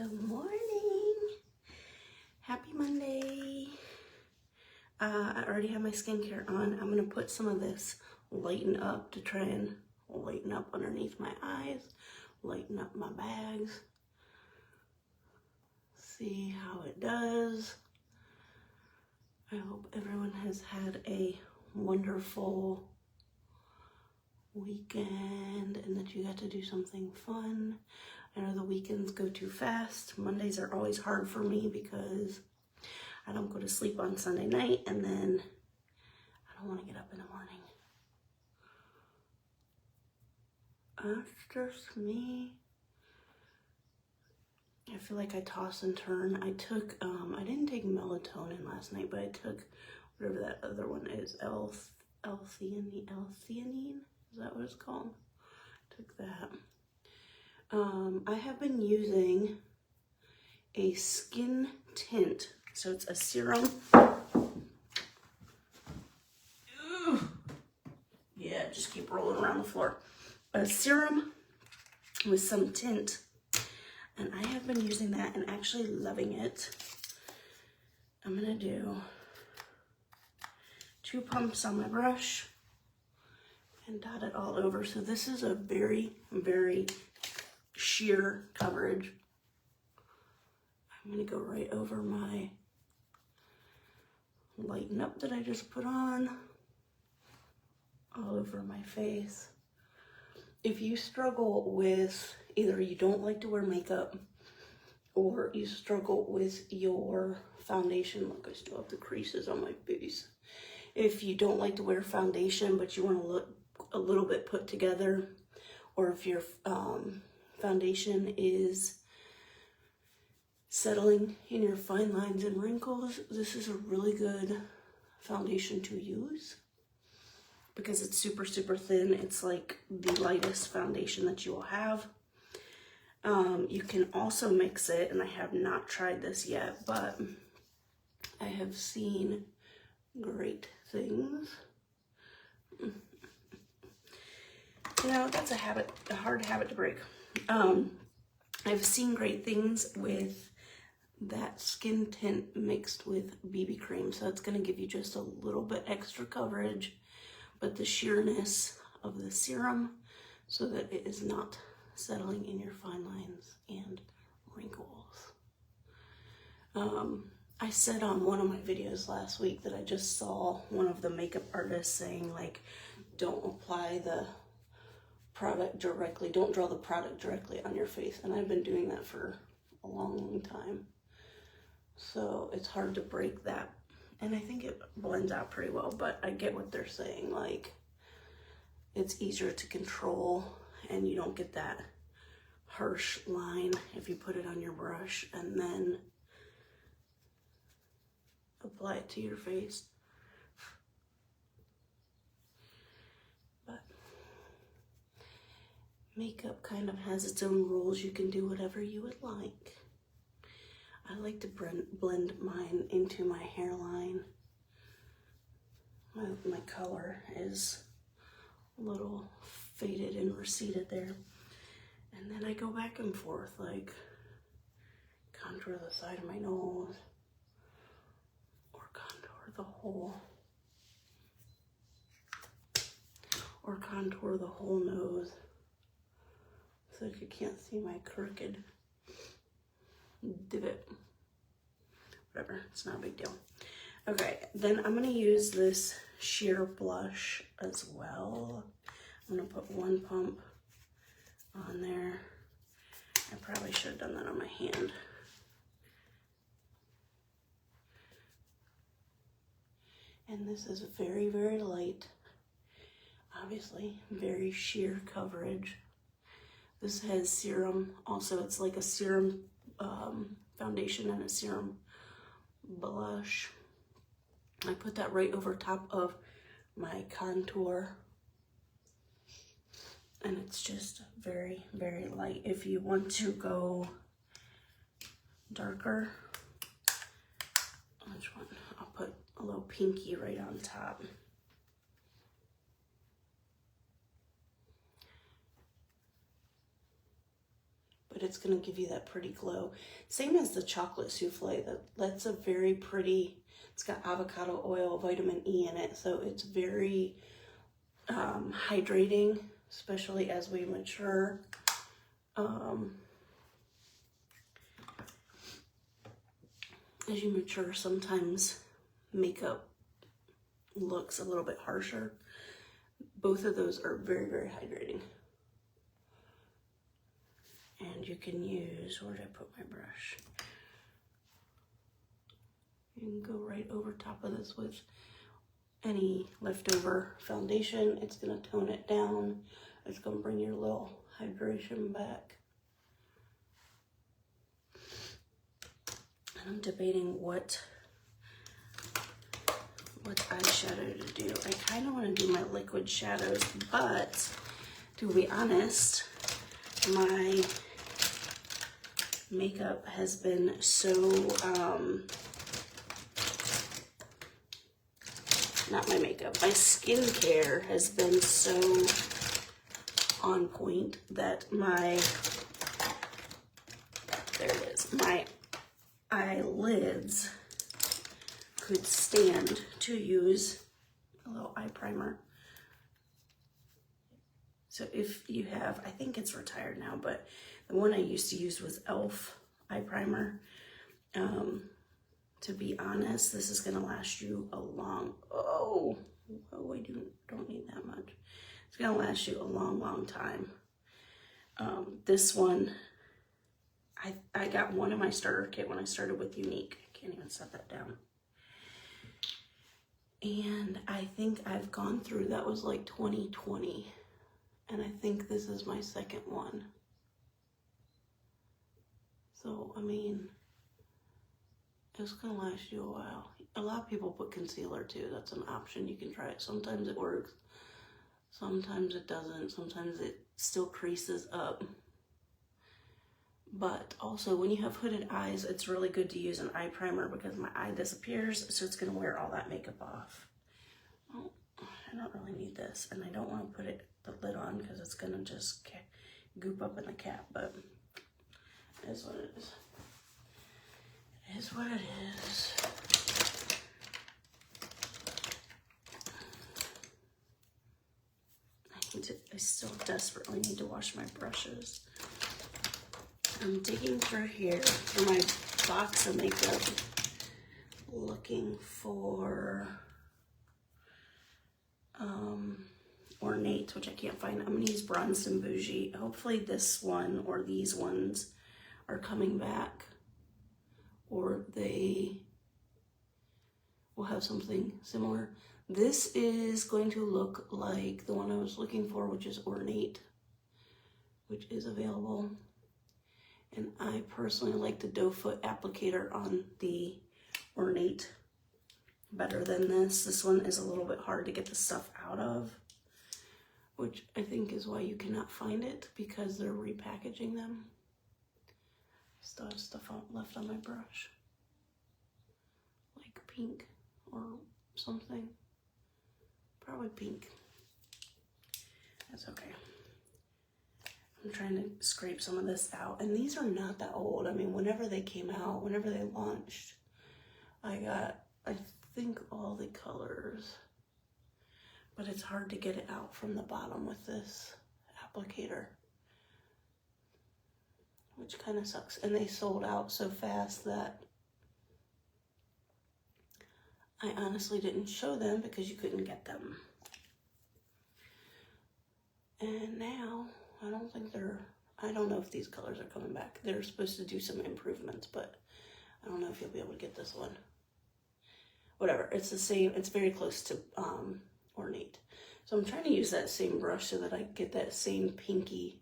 Good morning. Happy Monday. I already have my skincare on. I'm gonna put some of this lighten up to try and lighten up underneath my eyes, lighten up my bags. See how it does. I hope everyone has had a wonderful weekend and that you got to do something fun. I know the weekends go too fast. Mondays are always hard for me because I don't go to sleep on Sunday night and then I don't want to get up in the morning. That's just me. I feel like I toss and turn. I didn't take melatonin last night, but I took whatever that other one is, L-theanine. Is that what it's called? Took that. I have been using a skin tint. So it's a serum. Ooh. Yeah, just keep rolling around the floor. A serum with some tint. And I have been using that and actually loving it. I'm gonna do 2 pumps on my brush and dot it all over. So this is a very, very sheer coverage. I'm gonna go right over my lighten up that I just put on, all over my face. If you struggle with either you don't like to wear makeup or you struggle with your foundation, look, I still have the creases on my face. If you don't like to wear foundation but you want to look a little bit put together, or if your foundation is settling in your fine lines and wrinkles, this is a really good foundation to use because it's super, super thin. It's like the lightest foundation that you will have. You can also mix it, and I have not tried this yet, but I have seen great things. You know, that's a hard habit to break. I've seen great things with that skin tint mixed with BB cream. So it's going to give you just a little bit extra coverage, but the sheerness of the serum so that it is not settling in your fine lines and wrinkles. I said on one of my videos last week that I just saw one of the makeup artists saying, like, don't apply the product directly, don't draw the product directly on your face. And I've been doing that for a long, long time. So it's hard to break that. And I think it blends out pretty well, but I get what they're saying. Like, it's easier to control and you don't get that harsh line if you put it on your brush and then apply it to your face. But makeup kind of has its own rules. You can do whatever you would like. I like to blend mine into my hairline. My color is a little faded and receded there. And then I go back and forth, like contour the side of my nose or contour the whole nose so that you can't see my crooked divot. Whatever, it's not a big deal. Okay, then I'm gonna use this sheer blush as well. I'm gonna put 1 pump on there. I probably should have done that on my hand. And this is very, very light. Obviously, very sheer coverage. This has serum. Also, it's like a serum foundation and a serum blush. I put that right over top of my contour. And it's just very, very light. If you want to go darker, which one? I'll put a little pinky right on top. But but it's going to give you that pretty glow. Same as the Chocolate Soufflé. That's a very pretty, it's got avocado oil, vitamin E in it, so it's very hydrating, especially as we mature. As you mature, sometimes makeup looks a little bit harsher. Both of those are very, very hydrating. And you can use, where did I put my brush? You can go right over top of this with any leftover foundation. It's gonna tone it down. It's gonna bring your little hydration back. And I'm debating what eyeshadow to do. I kind of want to do my liquid shadows, but to be honest, my makeup has been so, not my makeup, my skincare has been so on point that my, there it is, my eyelids could stand to use a little eye primer. So if you have, I think it's retired now, but the one I used to use was e.l.f. eye primer. To be honest, this is gonna last you a long, I don't need that much. It's gonna last you a long, long time. This one, I got one in my starter kit when I started with Unique. I can't even set that down. And I think I've gone through, that was like 2020. And I think this is my second one. So, I mean, it's gonna last you a while. A lot of people put concealer too. That's an option. You can try it. Sometimes it works. Sometimes it doesn't. Sometimes it still creases up. But also, when you have hooded eyes, it's really good to use an eye primer because my eye disappears, so it's gonna wear all that makeup off. Oh, I don't really need this, and I don't want to put the lid on because it's gonna just goop up in the cap, but it is what it is. It is what it is. I still desperately need to wash my brushes. I'm digging through here for my box of makeup, looking for Ornate, which I can't find. I'm gonna use Bronzed Boujee. Hopefully this one or these ones are coming back, or they will have something similar. This is going to look like the one I was looking for, which is Ornate, which is available. And I personally like the doe foot applicator on the Ornate better than this. This one is a little bit hard to get the stuff out of, which I think is why you cannot find it, because they're repackaging them. Still have stuff left on my brush, like pink or something. Probably pink. That's okay. I'm trying to scrape some of this out, and these are not that old. I mean, whenever they came out, whenever they launched, I got, I think, all the colors, but it's hard to get it out from the bottom with this applicator, which kind of sucks. And they sold out so fast that I honestly didn't show them because you couldn't get them. And now, I don't know if these colors are coming back. They're supposed to do some improvements, but I don't know if you'll be able to get this one. Whatever, it's the same, it's very close to Ornate. So I'm trying to use that same brush so that I get that same pinky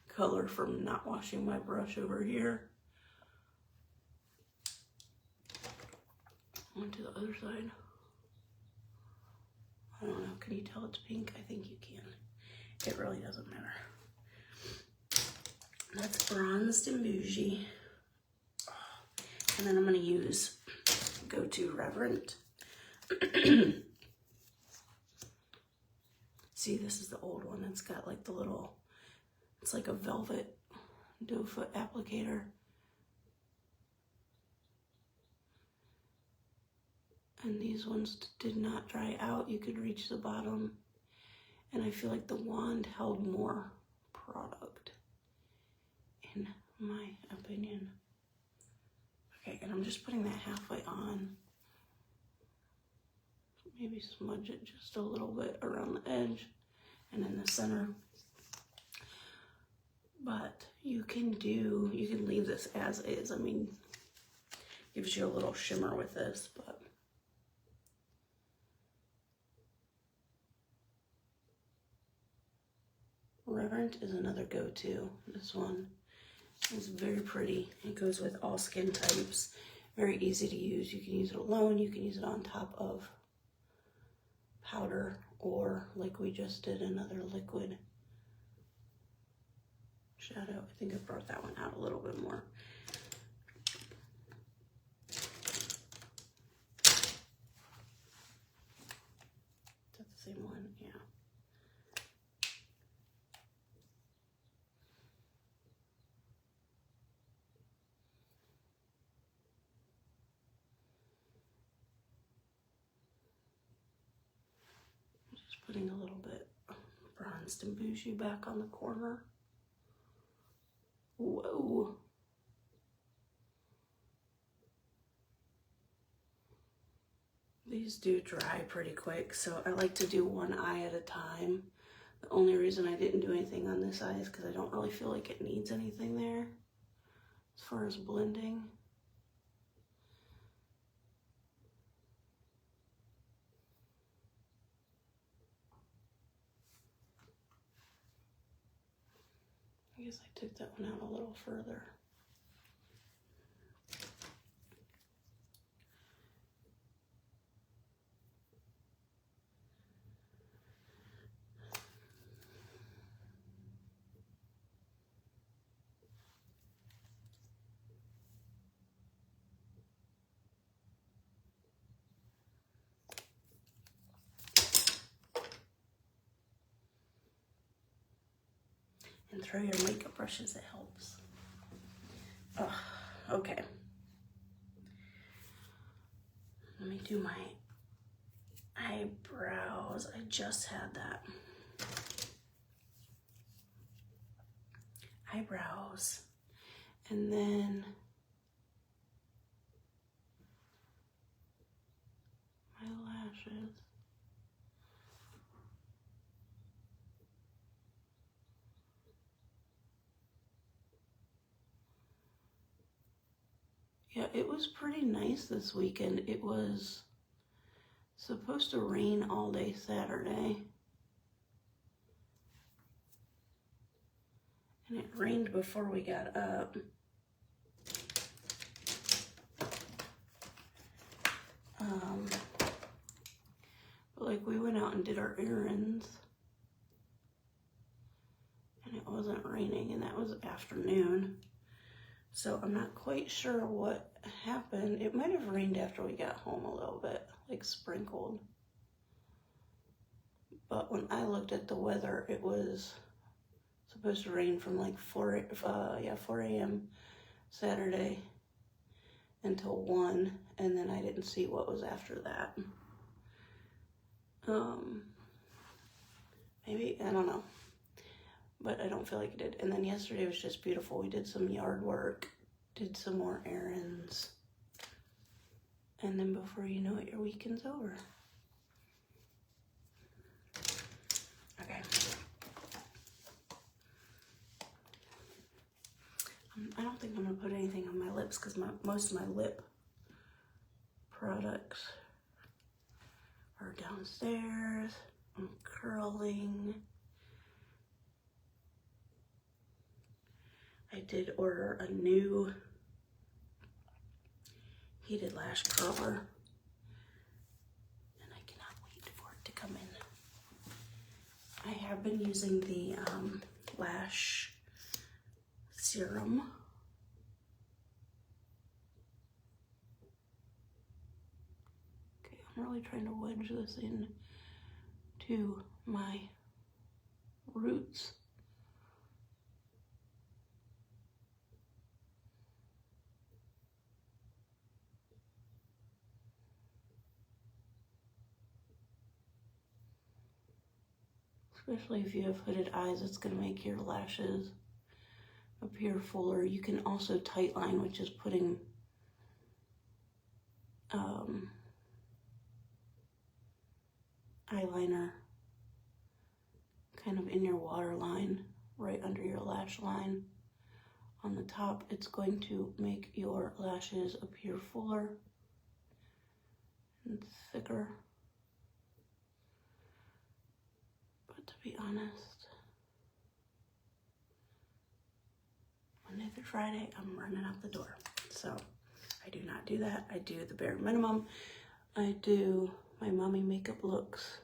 color from not washing my brush over here. On to the other side. I don't know, can you tell it's pink? I think you can. It really doesn't matter. That's Bronzed Boujee. And then I'm going to go to Reverent. See, this is the old one. It's got like the little, it's like a velvet doe foot applicator. And these ones did not dry out. You could reach the bottom. And I feel like the wand held more product, in my opinion. Okay, and I'm just putting that halfway on. Maybe smudge it just a little bit around the edge and in the center. But you can leave this as is. I mean, gives you a little shimmer with this, but Reverent is another go-to. This one is very pretty. It goes with all skin types. Very easy to use. You can use it alone. You can use it on top of powder, or like we just did, another liquid shadow. I think I brought that one out a little bit more. Is that the same one? Yeah. Putting a little bit of Bronzed Boujee back on the corner. Whoa. These do dry pretty quick, so I like to do one eye at a time. The only reason I didn't do anything on this eye is because I don't really feel like it needs anything there as far as blending. I guess I took that one out a little further. And throw your makeup brushes, it helps. Oh, okay. Let me do my eyebrows. I just had that. Eyebrows. And then my lashes. Yeah, it was pretty nice this weekend. It was supposed to rain all day Saturday. And it rained before we got up. But like we went out and did our errands. And it wasn't raining, and that was afternoon. So I'm not quite sure what happened. It might have rained after we got home a little bit, like sprinkled. But when I looked at the weather, it was supposed to rain from like 4 a.m. Saturday until 1, and then I didn't see what was after that. Maybe, I don't know. But I don't feel like it did. And then yesterday was just beautiful. We did some yard work, did some more errands. And then before you know it, your weekend's over. Okay. I don't think I'm gonna put anything on my lips because most of my lip products are downstairs. I'm curling. I did order a new heated lash curler, and I cannot wait for it to come in. I have been using the lash serum. Okay, I'm really trying to wedge this in to my roots. especially if you have hooded eyes, it's going to make your lashes appear fuller. You can also tightline, which is putting eyeliner kind of in your waterline, right under your lash line. On the top, it's going to make your lashes appear fuller and thicker. But to be honest, Monday through Friday, I'm running out the door. So I do not do that. I do the bare minimum. I do my mommy makeup looks.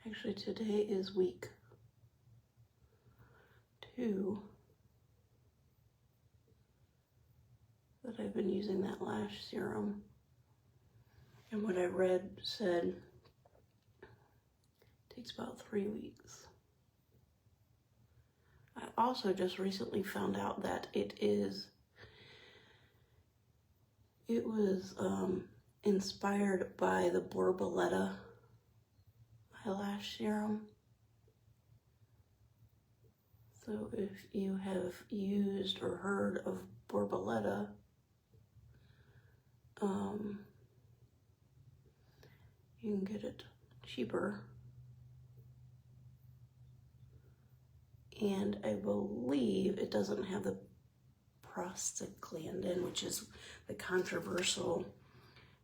Actually, today is week 2 that I've been using that lash serum. And what I read said it takes about 3 weeks. I also just recently found out that it was inspired by the Borboleta eyelash serum. So if you have used or heard of Borboleta, you can get it cheaper. And I believe it doesn't have the prostaglandin, which is the controversial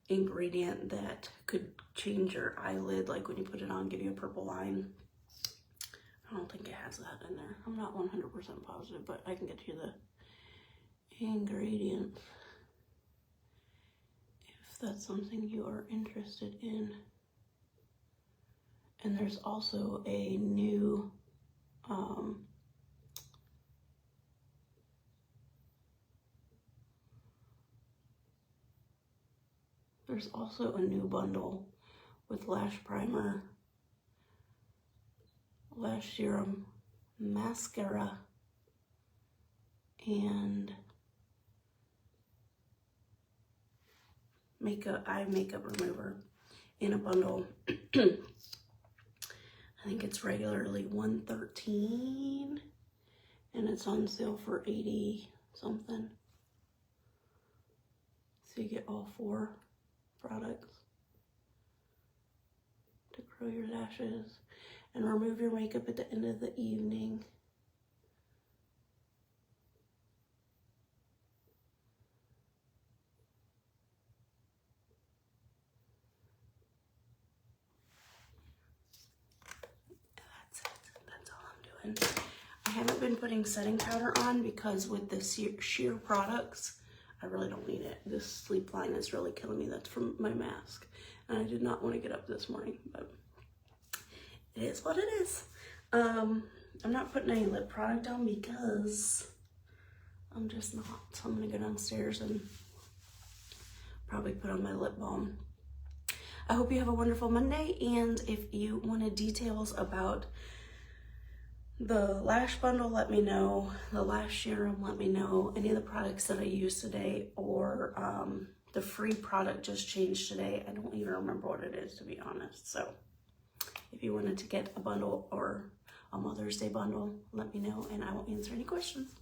ingredient that could change your eyelid, like when you put it on, give you a purple line. I don't think it has that in there. I'm not 100% positive, but I can get you the ingredients if that's something you are interested in. And there's also a new bundle with lash primer, lash serum, mascara, and eye makeup remover in a bundle. I think it's regularly $113 and it's on sale for $80 something. So you get all 4 products to grow your lashes and remove your makeup at the end of the evening. That's it. That's all I'm doing. I haven't been putting setting powder on because with the sheer products, I really don't need it. This sleep line is really killing me. That's from my mask. And I did not want to get up this morning, but it is what it is. I'm not putting any lip product on because I'm just not. So I'm going to go downstairs and probably put on my lip balm. I hope you have a wonderful Monday. And if you wanted details about the lash bundle, let me know. The lash serum, let me know. Any of the products that I used today, or the free product just changed today. I don't even remember what it is, to be honest. So if you wanted to get a bundle or a Mother's Day bundle, let me know and I will answer any questions.